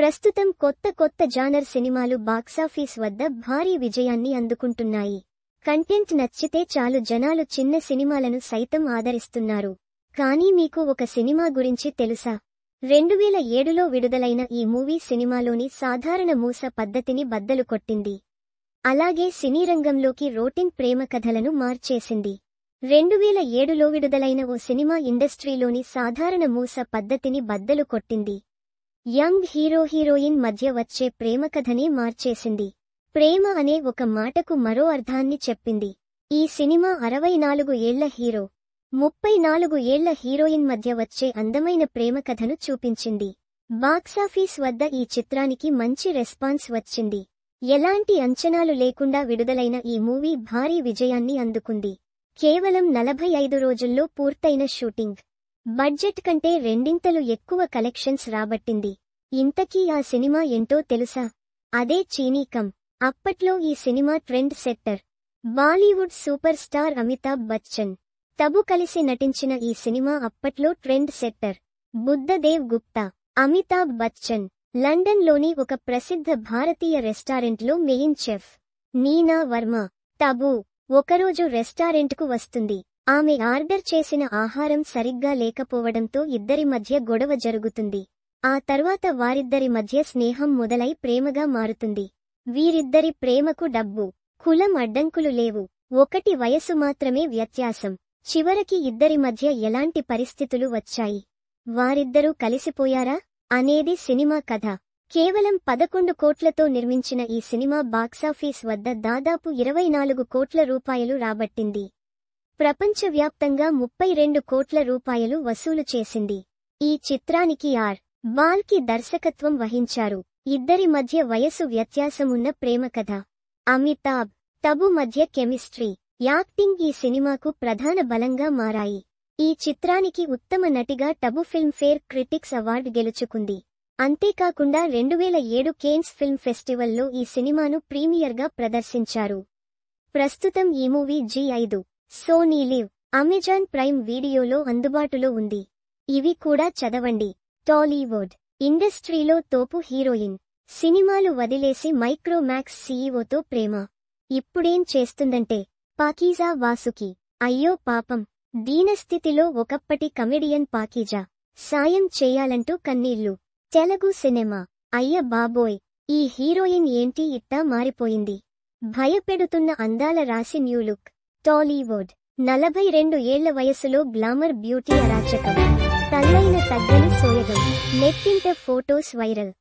ప్రస్తుతం కొత్త జానర్ సినిమాలు బాక్సాఫీస్ వద్ద భారీ విజయాన్ని అందుకుంటున్నాయి. కంటెంట్ నచ్చితే చాలు జనాలు చిన్న సినిమాలను సైతం ఆదరిస్తున్నారు. కానీ మీకు ఒక సినిమా గురించి తెలుసా? 2007లో విడుదలైన ఈ మూవీ సినిమాలోని సాధారణ మూస పద్ధతిని బద్దలు కొట్టింది. అలాగే సినీ రంగంలోకి రొటీన్ ప్రేమ కథలను మార్చేసింది. 2007లో విడుదలైన ఓ సినిమా ఇండస్ట్రీలోని సాధారణ మూస పద్ధతిని బద్దలు కొట్టింది. యంగ్ హీరోయిన్ మధ్య వచ్చే ప్రేమ కథనే మార్చేసింది. ప్రేమ అనే ఒక మాటకు మరో అర్థాన్ని చెప్పింది. ఈ సినిమా 64 ఏళ్ల హీరో, 34 ఏళ్ల హీరోయిన్ మధ్య వచ్చే అందమైన ప్రేమ కథను చూపించింది. బాక్సాఫీస్ వద్ద ఈ చిత్రానికి మంచి రెస్పాన్స్ వచ్చింది. ఎలాంటి అంచనాలు లేకుండా విడుదలైన ఈ మూవీ భారీ విజయాన్ని అందుకుంది. కేవలం 45 రోజుల్లో పూర్తయిన షూటింగ్ బడ్జెట్ కంటే రెండింతలు ఎక్కువ కలెక్షన్స్ రాబట్టింది. ఇంతకీ ఆ సినిమా ఏంటో తెలుసా? అదే చీనీ-కమ్. అప్పట్లో ఈ cinema trend setter. Bollywood super star Amitabh Bachchan, Tabu కలిసి నటించిన ఈ సినిమా అప్పట్లో ట్రెండ్ సెట్టర్. బుద్ధదేవ్ గుప్తా, అమితాబ్ బచ్చన్ లండన్లోని ఒక ప్రసిద్ధ భారతీయ రెస్టారెంట్లో మెయిన్ చెఫ్. నీనా వర్మ, తబు ఒకరోజు రెస్టారెంట్కు వస్తుంది. ఆమె ఆర్డర్ చేసిన ఆహారం సరిగ్గా లేకపోవడంతో ఇద్దరి మధ్య గొడవ జరుగుతుంది. ఆ తర్వాత వారిద్దరి మధ్య స్నేహం మొదలై ప్రేమగా మారుతుంది. వీరిద్దరి ప్రేమకు డబ్బు, కులం అడ్డంకులు లేవు. ఒకటి వయసు మాత్రమే వ్యత్యాసం. చివరికి ఇద్దరి మధ్య ఎలాంటి పరిస్థితులు వచ్చాయి? వారిద్దరూ కలిసిపోయారా అనేది సినిమా కథ. కేవలం 11 కోట్లతో నిర్మించిన ఈ సినిమా బాక్సాఫీస్ వద్ద దాదాపు 24 కోట్ల రూపాయలు రాబట్టింది. ప్రపంచవ్యాప్తంగా 32 కోట్ల రూపాయలు వసూలు చేసింది. ఈ చిత్రానికి ఆర్. బాల్కి దర్శకత్వం వహించారు. ఇద్దరి మధ్య వయసు వ్యత్యాసమున్న ప్రేమ కథ. అమితాబ్, తబు మధ్య కెమిస్ట్రీ, యాక్టింగ్ ఈ సినిమాకు ప్రధాన బలంగా మారాయి. ఈ చిత్రానికి ఉత్తమ నటిగా టబు ఫిల్మ్ఫేర్ క్రిటిక్స్ అవార్డు గెలుచుకుంది. అంతేకాకుండా 2007 కేన్స్ ఫిల్మ్ ఫెస్టివల్లో ఈ సినిమాను ప్రీమియర్గా ప్రదర్శించారు. ప్రస్తుతం ఈ మూవీ జీ5, సోనీ లివ్, అమెజాన్ ప్రైమ్ వీడియోలో అందుబాటులో ఉంది. ఇవి కూడా చదవండి. టాలీవుడ్ ఇండస్ట్రీలో తోపు హీరోయిన్. సినిమాలు వదిలేసి మైక్రోమాక్స్ సీఈఓతో ప్రేమ. ఇప్పుడేం చేస్తుందంటే పాకీజా వాసుకి. అయ్యో పాపం. దీనస్థితిలో ఒకప్పటి కమెడియన్ పాకీజా సాయం చేయాలంటూ కన్నీళ్లు. తెలుగు సినిమా. అయ్య బాబోయ్, ఈ హీరోయిన్ ఏంటి ఇట్టా మారిపోయింది? భయపెడుతున్న అందాల రాశి న్యూ లుక్. టాలీవుడ్ 42 ఏళ్ల వయసులో గ్లామర్ బ్యూటీ అరాచకం. తల్లైన తగ్గని సోయగం. నెట్టింట ఫోటోస్ వైరల్.